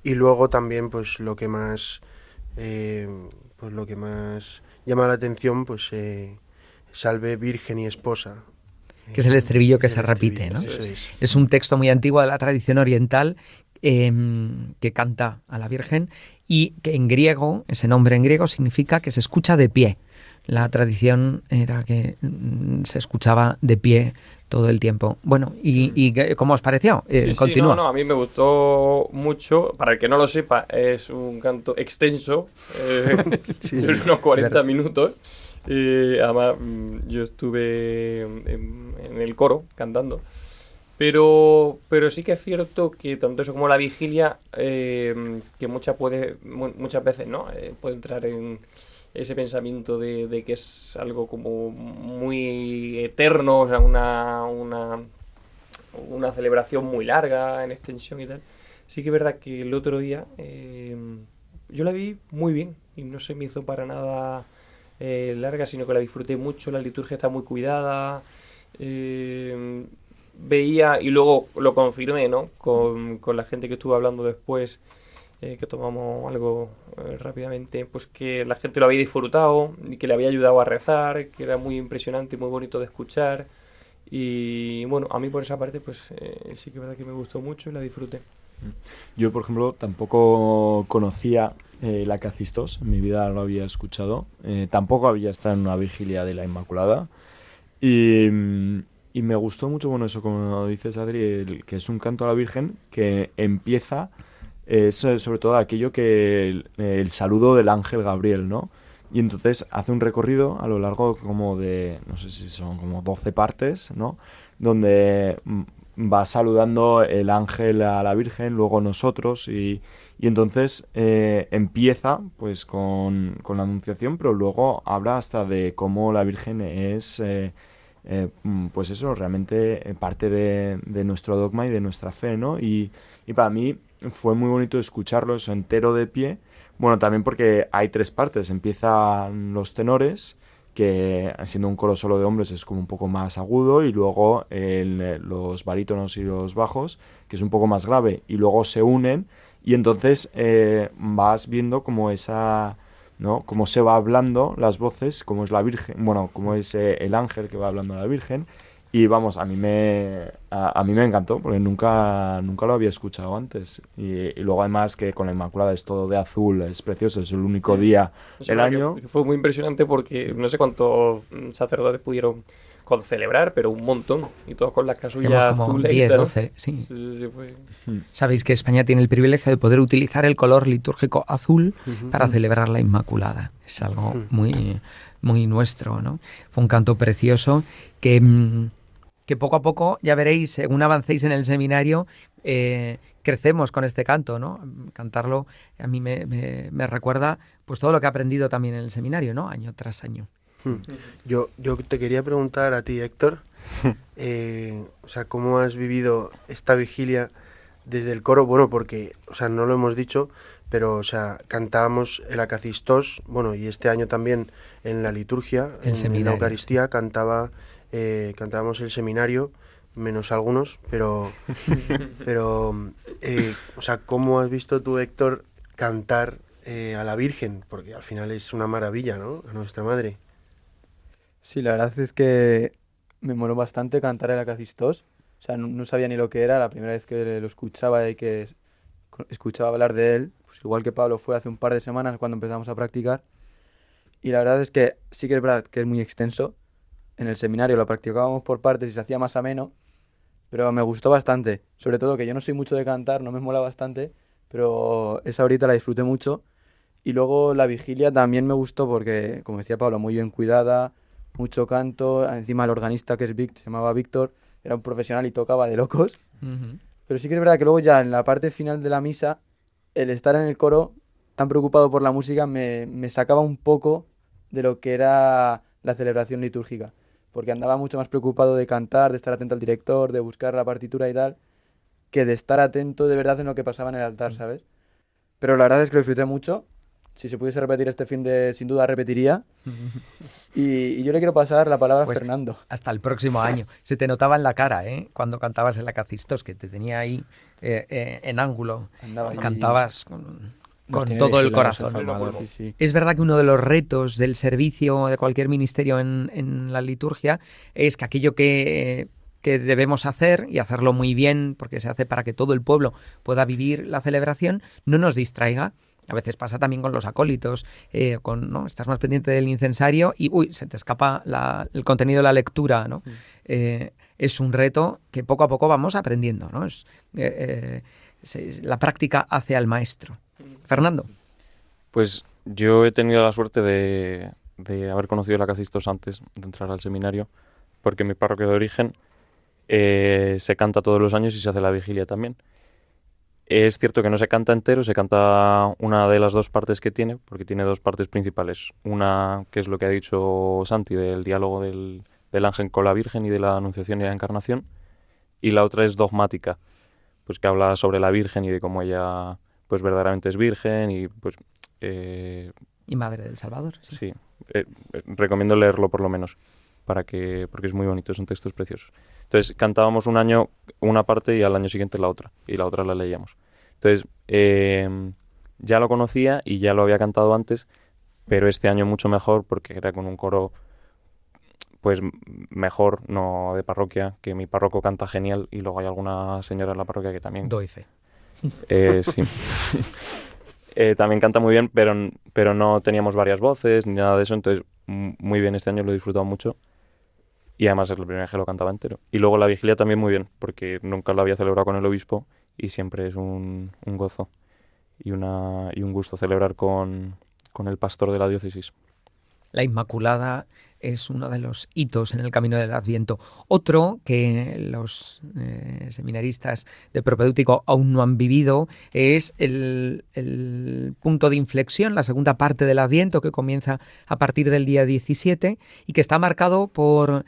Y luego también, pues, lo que más llama la atención, pues, salve Virgen y Esposa. Que es el estribillo que se repite, ¿no? Es un texto muy antiguo de la tradición oriental que canta a la Virgen y que en griego, ese nombre en griego significa que se escucha de pie. La tradición era que se escuchaba de pie todo el tiempo. Bueno, ¿y cómo os pareció? Continúa. A mí me gustó mucho. Para el que no lo sepa, es un canto extenso, de unos 40 minutos. Además, yo estuve en el coro cantando. Pero sí que es cierto que tanto eso como la vigilia, que muchas veces, ¿no? Puede entrar en ese pensamiento de que es algo como muy eterno, o sea, una celebración muy larga en extensión y tal. Sí que es verdad que el otro día yo la vi muy bien y no se me hizo para nada larga, sino que la disfruté mucho. La liturgia está muy cuidada. Veía, y luego lo confirmé, ¿no? Con la gente que estuve hablando después, que tomamos algo rápidamente, pues que la gente lo había disfrutado y que le había ayudado a rezar, que era muy impresionante y muy bonito de escuchar. Y bueno, a mí por esa parte, pues sí que es verdad que me gustó mucho y la disfruté. Yo, por ejemplo, tampoco conocía la Akazistós, en mi vida lo había escuchado. Tampoco había estado en una vigilia de la Inmaculada. Y me gustó mucho, bueno, eso como dices, Adri, que es un canto a la Virgen que empieza, sobre todo aquello que el saludo del ángel Gabriel, ¿no? Y entonces hace un recorrido a lo largo como de, no sé si son como 12 partes, ¿no? Donde va saludando el ángel a la Virgen, luego nosotros, y entonces empieza pues con la Anunciación, pero luego habla hasta de cómo la Virgen es, pues eso, realmente parte de nuestro dogma y de nuestra fe, ¿no? Y para mí fue muy bonito escucharlo eso entero de pie. Bueno, también porque hay 3 partes. Empiezan los tenores, que siendo un coro solo de hombres es como un poco más agudo, y luego los barítonos y los bajos, que es un poco más grave, y luego se unen, y entonces vas viendo como esa, ¿no? Cómo se va hablando las voces, cómo es la Virgen, bueno, cómo es el ángel que va hablando a la Virgen. Y vamos, a mí me encantó, porque nunca lo había escuchado antes. Y luego además que con la Inmaculada es todo de azul, es precioso, es el único día del año. Que fue muy impresionante porque no sé cuántos sacerdotes pudieron celebrar, pero un montón. Y todos con las casullas azules. 10, 12, sí. Sí, fue... Sabéis que España tiene el privilegio de poder utilizar el color litúrgico azul para celebrar la Inmaculada. Es algo muy, muy nuestro, ¿no? Fue un canto precioso que poco a poco, ya veréis, según avancéis en el seminario, crecemos con este canto, ¿no? Cantarlo a mí me recuerda pues todo lo que he aprendido también en el seminario, ¿no? Año tras año. Yo te quería preguntar a ti, Héctor, o sea, ¿cómo has vivido esta vigilia desde el coro? Bueno, porque, o sea, no lo hemos dicho, pero, o sea, cantábamos el Akazistós, bueno, y este año también en la liturgia, en la Eucaristía, cantábamos el seminario, menos algunos, pero o sea, ¿cómo has visto tú, Héctor, cantar a la Virgen, porque al final es una maravilla, ¿no? A nuestra madre. Sí, la verdad es que me moló bastante cantar el Acacistos. O sea, no sabía ni lo que era la primera vez que lo escuchaba y que escuchaba hablar de él. Pues igual que Pablo fue hace un par de semanas cuando empezamos a practicar. Y la verdad es que sí que es verdad que es muy extenso. En el seminario lo practicábamos por partes y se hacía más ameno, pero me gustó bastante. Sobre todo que yo no soy mucho de cantar, no me mola bastante, pero esa horita la disfruté mucho. Y luego la vigilia también me gustó porque, como decía Pablo, muy bien cuidada, mucho canto. Encima el organista, que es se llamaba Víctor, era un profesional y tocaba de locos. Pero sí que es verdad que luego ya en la parte final de la misa, el estar en el coro tan preocupado por la música me sacaba un poco de lo que era la celebración litúrgica, porque andaba mucho más preocupado de cantar, de estar atento al director, de buscar la partitura y tal, que de estar atento de verdad en lo que pasaba en el altar, ¿sabes? Pero la verdad es que lo disfruté mucho. Si se pudiese repetir este fin de, sin duda repetiría. Y yo le quiero pasar la palabra a Fernando. Hasta el próximo año. Se te notaba en la cara, cuando cantabas el Acacistos, que te tenía ahí en ángulo. Cantabas con todo el corazón. Sí, sí. Es verdad que uno de los retos del servicio de cualquier ministerio en la liturgia es que aquello que debemos hacer, y hacerlo muy bien, porque se hace para que todo el pueblo pueda vivir la celebración, no nos distraiga. A veces pasa también con los acólitos, ¿no? Estás más pendiente del incensario y se te escapa el contenido de la lectura, ¿no? Es un reto que poco a poco vamos aprendiendo, ¿no? La práctica hace al maestro. Fernando. Pues yo he tenido la suerte de haber conocido el Acacistos antes de entrar al seminario, porque en mi parroquia de origen se canta todos los años y se hace la vigilia también. Es cierto que no se canta entero, se canta una de las dos partes que tiene, porque tiene dos partes principales. Una que es lo que ha dicho Santi, del diálogo del ángel con la Virgen y de la Anunciación y la Encarnación, y la otra es dogmática, pues que habla sobre la Virgen y de cómo ella pues verdaderamente es virgen y pues... y madre del Salvador. Sí, recomiendo leerlo por lo menos, porque es muy bonito, son textos preciosos. Entonces cantábamos un año una parte y al año siguiente la otra, y la otra la leíamos. Entonces ya lo conocía y ya lo había cantado antes, pero este año mucho mejor porque era con un coro pues mejor, no de parroquia, que mi párroco canta genial y luego hay alguna señora en la parroquia que también... Doy fe. Sí. También canta muy bien, pero no teníamos varias voces ni nada de eso, entonces muy bien, este año lo he disfrutado mucho. Y además es la primera vez que lo cantaba entero. Y luego la vigilia también muy bien, porque nunca lo había celebrado con el obispo y siempre es un gozo y un gusto celebrar con el pastor de la diócesis. La Inmaculada es uno de los hitos en el camino del Adviento. Otro que los seminaristas de propedéutico aún no han vivido es el punto de inflexión, la segunda parte del Adviento, que comienza a partir del día 17 y que está marcado por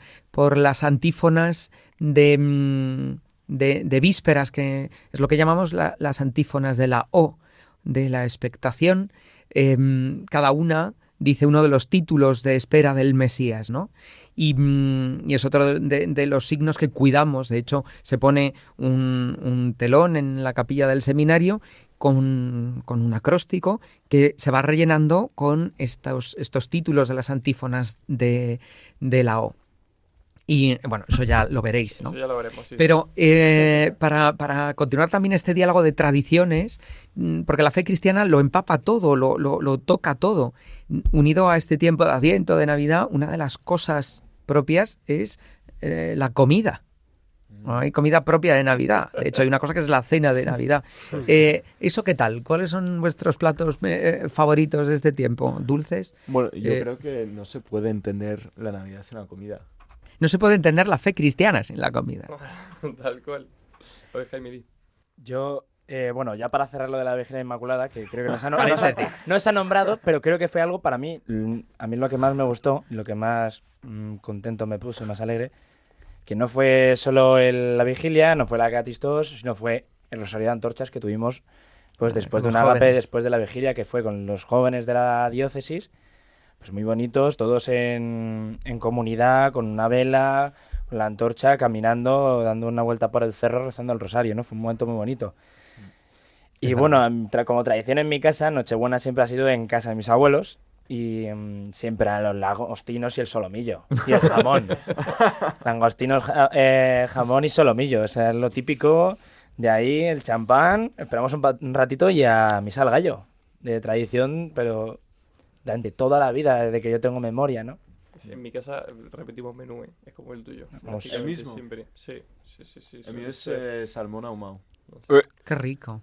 las antífonas de vísperas, que es lo que llamamos las antífonas de la O, de la expectación. Cada una dice uno de los títulos de espera del Mesías, ¿no? Y es otro de los signos que cuidamos. De hecho, se pone un telón en la capilla del seminario con un acróstico que se va rellenando con estos títulos de las antífonas de la O. Y bueno, eso ya lo veréis, ¿no? Eso ya lo veremos, sí. Pero para continuar también este diálogo de tradiciones, porque la fe cristiana lo empapa todo, lo toca todo. Unido a este tiempo de Adviento, de Navidad, una de las cosas propias es la comida. ¿No? Hay comida propia de Navidad. De hecho, hay una cosa que es la cena de Navidad. ¿Eso qué tal? ¿Cuáles son vuestros platos favoritos de este tiempo? ¿Dulces? Bueno, yo creo que no se puede entender la Navidad sin la comida. No se puede entender la fe cristiana sin la comida. Tal cual. Oye, Jaime, di. Yo, bueno, ya para cerrar lo de la Vigilia Inmaculada, que creo que no se ha nombrado, pero creo que fue algo para mí, a mí lo que más me gustó, lo que más contento me puso, más alegre, que no fue solo la Vigilia, no fue la Acacistos, sino fue el Rosario de Antorchas que tuvimos pues después de un ágape, después de la Vigilia, que fue con los jóvenes de la diócesis, pues muy bonitos, todos en comunidad, con una vela, con la antorcha, caminando, dando una vuelta por el cerro, rezando el rosario, ¿no? Fue un momento muy bonito. Y bueno, como tradición en mi casa, Nochebuena siempre ha sido en casa de mis abuelos y siempre eran los langostinos y el solomillo y el jamón. Langostinos, jamón y solomillo, o sea, es lo típico. De ahí el champán, esperamos un ratito y a misa al gallo, de tradición, pero durante toda la vida, desde que yo tengo memoria, ¿no? Sí, en mi casa repetimos menú, es como el tuyo. ¿El mismo? Siempre. Sí. El mío es salmón ahumado. Qué rico.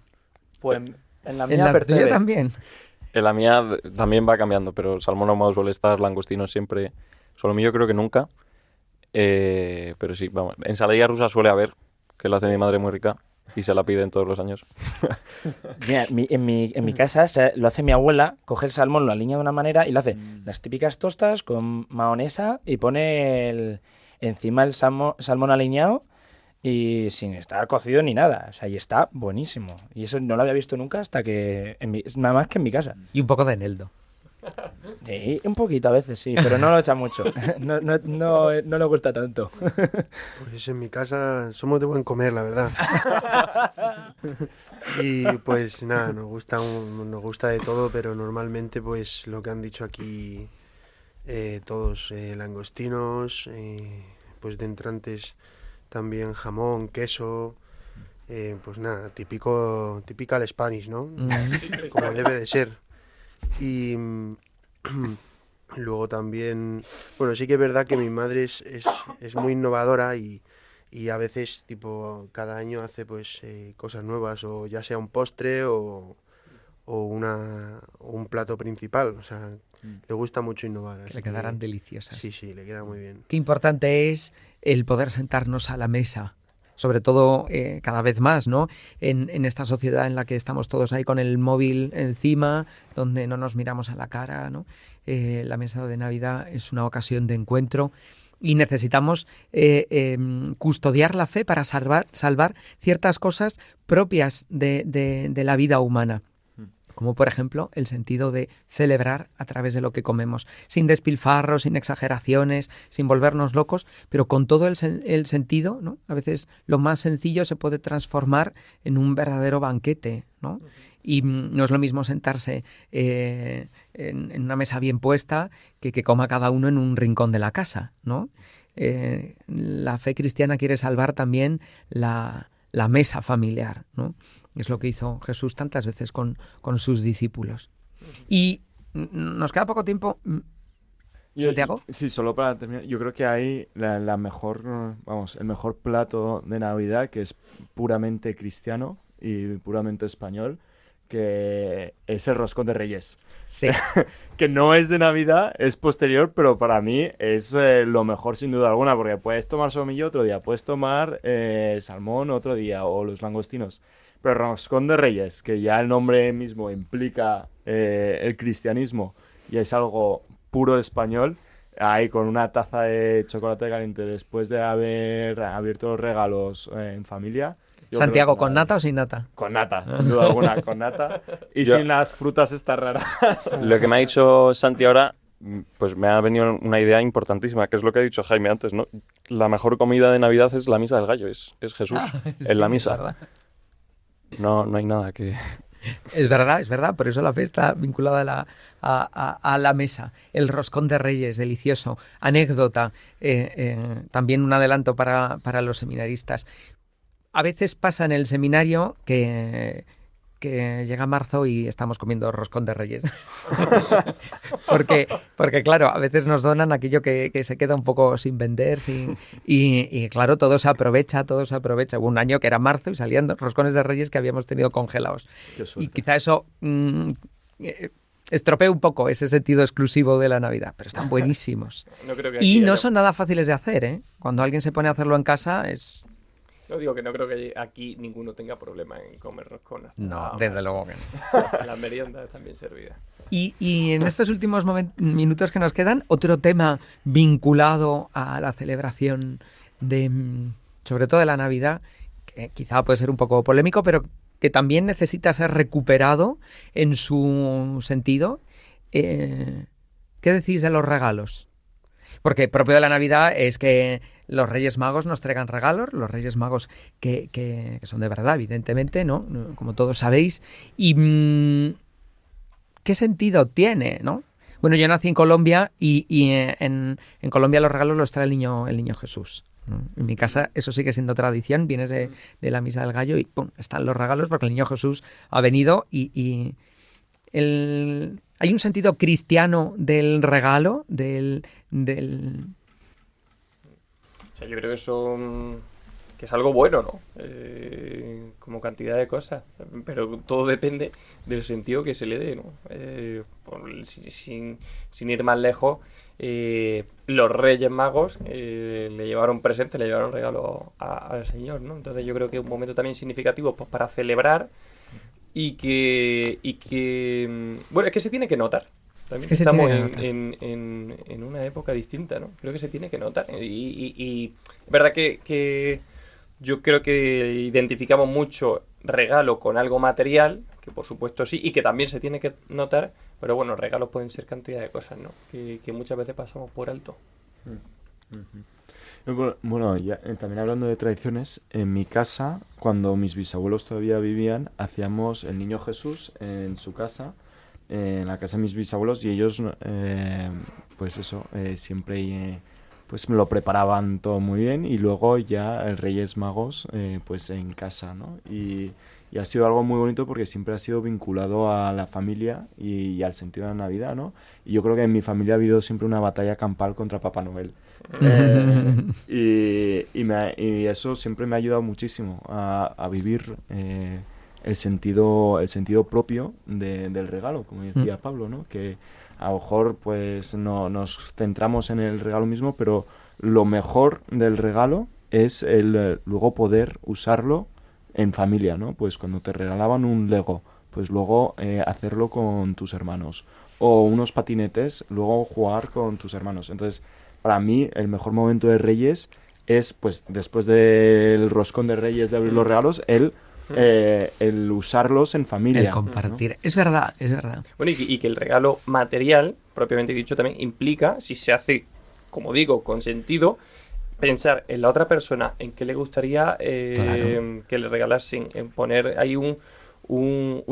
Pues en la ¿En mía la tuya percebe. también? En la mía también va cambiando, pero el salmón ahumado suele estar, langostinos siempre. Solomillo creo que nunca. Pero sí, vamos. Ensaladilla rusa suele haber, que la hace mi madre muy rica y se la piden todos los años. Mira, en mi casa lo hace mi abuela, coge el salmón, lo alinea de una manera y lo hace las típicas tostas con mahonesa y pone encima el salmón aliñado y sin estar cocido ni nada. O sea, y está buenísimo. Y eso no lo había visto nunca hasta que, nada más que en mi casa. Y un poco de eneldo. Sí, un poquito a veces, sí, pero no lo echa mucho. No le gusta tanto. Pues en mi casa somos de buen comer, la verdad. Y pues nada, nos gusta de todo, pero normalmente pues lo que han dicho aquí todos, langostinos, pues de entrantes también jamón, queso, pues nada, typical Spanish, ¿no? Como debe de ser. Y luego también, bueno, sí que es verdad que mi madre es muy innovadora y a veces, tipo, cada año hace pues cosas nuevas, o ya sea un postre o un plato principal, o sea, le gusta mucho innovar. Que le quedarán deliciosas. Sí, le queda muy bien. Qué importante es el poder sentarnos a la mesa, sobre todo cada vez más, ¿no? En esta sociedad en la que estamos todos ahí con el móvil encima, donde no nos miramos a la cara, ¿no? La mesa de Navidad es una ocasión de encuentro y necesitamos custodiar la fe para salvar ciertas cosas propias de la vida humana. Como por ejemplo el sentido de celebrar a través de lo que comemos, sin despilfarros, sin exageraciones, sin volvernos locos, pero con todo el sentido, ¿no? A veces lo más sencillo se puede transformar en un verdadero banquete, ¿no? Y no es lo mismo sentarse en una mesa bien puesta que coma cada uno en un rincón de la casa, ¿no? La fe cristiana quiere salvar también la mesa familiar, ¿no? Es lo que hizo Jesús tantas veces con sus discípulos. Y nos queda poco tiempo. ¿Santiago? Sí, solo para terminar. Yo creo que hay el mejor plato de Navidad que es puramente cristiano y puramente español, que es el roscón de Reyes. Sí. Que no es de Navidad, es posterior, pero para mí es lo mejor sin duda alguna, porque puedes tomar solomillo otro día, puedes tomar salmón otro día, o los langostinos. Pero roscón de Reyes, que ya el nombre mismo implica el cristianismo y es algo puro español, ahí con una taza de chocolate caliente después de haber abierto los regalos en familia. Santiago, ¿con nata o sin nata? Con nata, sin duda alguna, con nata. Y sin las frutas estas raras. Lo que me ha dicho Santi ahora, pues me ha venido una idea importantísima, que es lo que ha dicho Jaime antes, ¿no? La mejor comida de Navidad es la misa del gallo, es Jesús en la misa. No hay nada que... Es verdad, por eso la fe está vinculada a la mesa. El roscón de Reyes, delicioso. Anécdota, también un adelanto para los seminaristas. A veces pasa en el seminario que llega marzo y estamos comiendo roscón de Reyes. porque claro, a veces nos donan aquello que se queda un poco sin vender, y claro, todo se aprovecha. Hubo un año que era marzo y salían roscones de Reyes que habíamos tenido congelados. Y quizá eso estropea un poco ese sentido exclusivo de la Navidad, pero están buenísimos. Y no son nada fáciles de hacer, ¿eh? Cuando alguien se pone a hacerlo en casa es... No digo que no creo que aquí ninguno tenga problema en comer roscón. No, desde luego que no. Las meriendas están bien servidas. Y en estos últimos minutos que nos quedan, otro tema vinculado a la celebración sobre todo de la Navidad, que quizá puede ser un poco polémico, pero que también necesita ser recuperado en su sentido. ¿Qué decís de los regalos? Porque propio de la Navidad es que los Reyes Magos nos traigan regalos, los Reyes Magos que son de verdad, evidentemente, ¿no? Como todos sabéis. Y ¿qué sentido tiene, no? Bueno, yo nací en Colombia y en Colombia los regalos los trae el niño Jesús, ¿no? En mi casa eso sigue siendo tradición, vienes de la Misa del Gallo y ¡pum!, están los regalos porque el niño Jesús ha venido y hay un sentido cristiano del regalo, del... O sea, yo creo que es algo bueno, ¿no? Como cantidad de cosas, pero todo depende del sentido que se le dé, ¿no? Sin ir más lejos, los Reyes Magos le llevaron presente, le llevaron regalo al Señor, ¿no? Entonces yo creo que es un momento también significativo, pues, para celebrar y que bueno, es que se tiene que notar. También es que estamos en una época distinta, ¿no? Creo que se tiene que notar. Y es verdad que yo creo que identificamos mucho regalo con algo material, que por supuesto sí, y que también se tiene que notar, pero bueno, regalos pueden ser cantidad de cosas, ¿no? Que muchas veces pasamos por alto. Bueno, ya, también hablando de tradiciones, en mi casa, cuando mis bisabuelos todavía vivían, hacíamos el Niño Jesús en su casa, en la casa de mis bisabuelos, y ellos, pues eso, siempre pues me lo preparaban todo muy bien, y luego ya el Reyes Magos, pues en casa, ¿no? Y ha sido algo muy bonito porque siempre ha sido vinculado a la familia y al sentido de la Navidad, ¿no? Y yo creo que en mi familia ha habido siempre una batalla campal contra Papá Noel. Y eso siempre me ha ayudado muchísimo a vivir el sentido propio del regalo, como decía Pablo, ¿no? Que a lo mejor pues no nos centramos en el regalo mismo, pero lo mejor del regalo es el luego poder usarlo en familia, ¿no? Pues cuando te regalaban un Lego, pues luego hacerlo con tus hermanos, o unos patinetes, luego jugar con tus hermanos. Entonces, para mí, el mejor momento de Reyes es, pues, después del roscón de Reyes, de abrir los regalos, el usarlos en familia. El compartir. ¿No? Es verdad. Bueno, y que el regalo material, propiamente dicho, también implica, si se hace, como digo, con sentido, pensar en la otra persona, en qué le gustaría claro, que le regalasen, en poner ahí un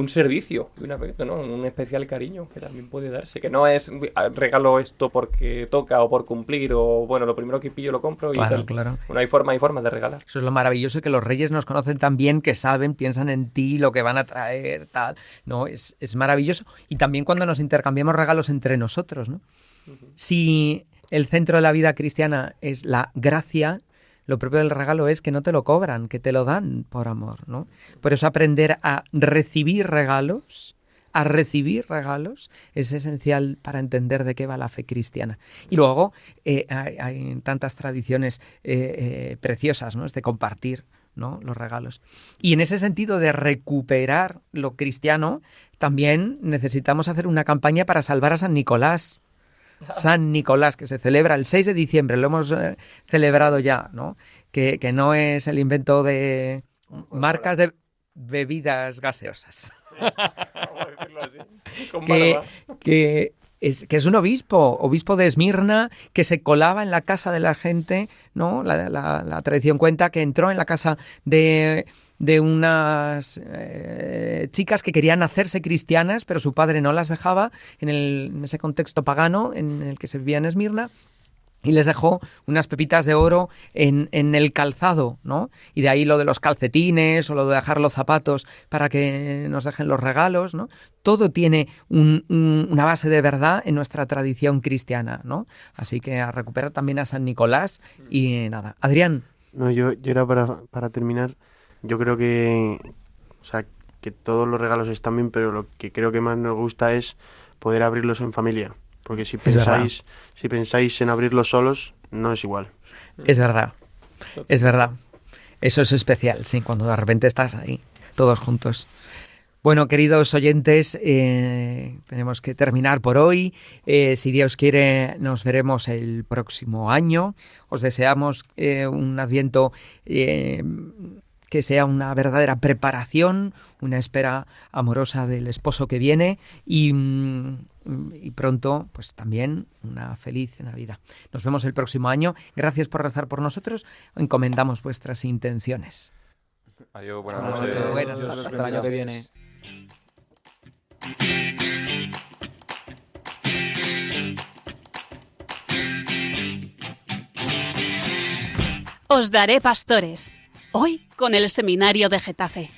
servicio, un afecto, ¿no? Un especial cariño que también puede darse, que no es regalo esto porque toca o por cumplir, o bueno, lo primero que pillo lo compro y claro, tal. Claro. Bueno, hay formas de regalar. Eso es lo maravilloso, que los Reyes nos conocen tan bien, que saben, piensan en ti, lo que van a traer, tal, ¿no? Es maravilloso. Y también cuando nos intercambiamos regalos entre nosotros, ¿no? Si el centro de la vida cristiana es la gracia, lo propio del regalo es que no te lo cobran, que te lo dan por amor, ¿no? Por eso aprender a recibir regalos es esencial para entender de qué va la fe cristiana. Y luego hay tantas tradiciones preciosas, ¿no? De compartir, ¿no? Los regalos. Y en ese sentido de recuperar lo cristiano, también necesitamos hacer una campaña para salvar a San Nicolás. San Nicolás, que se celebra el 6 de diciembre, lo hemos celebrado ya, ¿no? Que no es el invento de marcas de bebidas gaseosas. que es un obispo de Esmirna, que se colaba en la casa de la gente, ¿no? La tradición cuenta que entró en la casa de unas chicas que querían hacerse cristianas, pero su padre no las dejaba en ese contexto pagano en el que se vivía en Esmirna, y les dejó unas pepitas de oro en el calzado, ¿no? Y de ahí lo de los calcetines o lo de dejar los zapatos para que nos dejen los regalos, ¿no? Todo tiene una base de verdad en nuestra tradición cristiana, ¿no? Así que a recuperar también a San Nicolás y nada. Adrián. No, yo era para terminar. Yo creo que, o sea, que todos los regalos están bien, pero lo que creo que más nos gusta es poder abrirlos en familia. Porque si pensáis en abrirlos solos, no es igual. Es verdad. Eso es especial, sí, cuando de repente estás ahí, todos juntos. Bueno, queridos oyentes, tenemos que terminar por hoy. Si Dios quiere, nos veremos el próximo año. Os deseamos un Adviento que sea una verdadera preparación, una espera amorosa del esposo que viene y pronto, pues también una feliz Navidad. Nos vemos el próximo año. Gracias por rezar por nosotros. Encomendamos vuestras intenciones. Adiós, buenas noches. Buenas Hasta noches. el año que viene. Os daré pastores. Hoy con el Seminario de Getafe.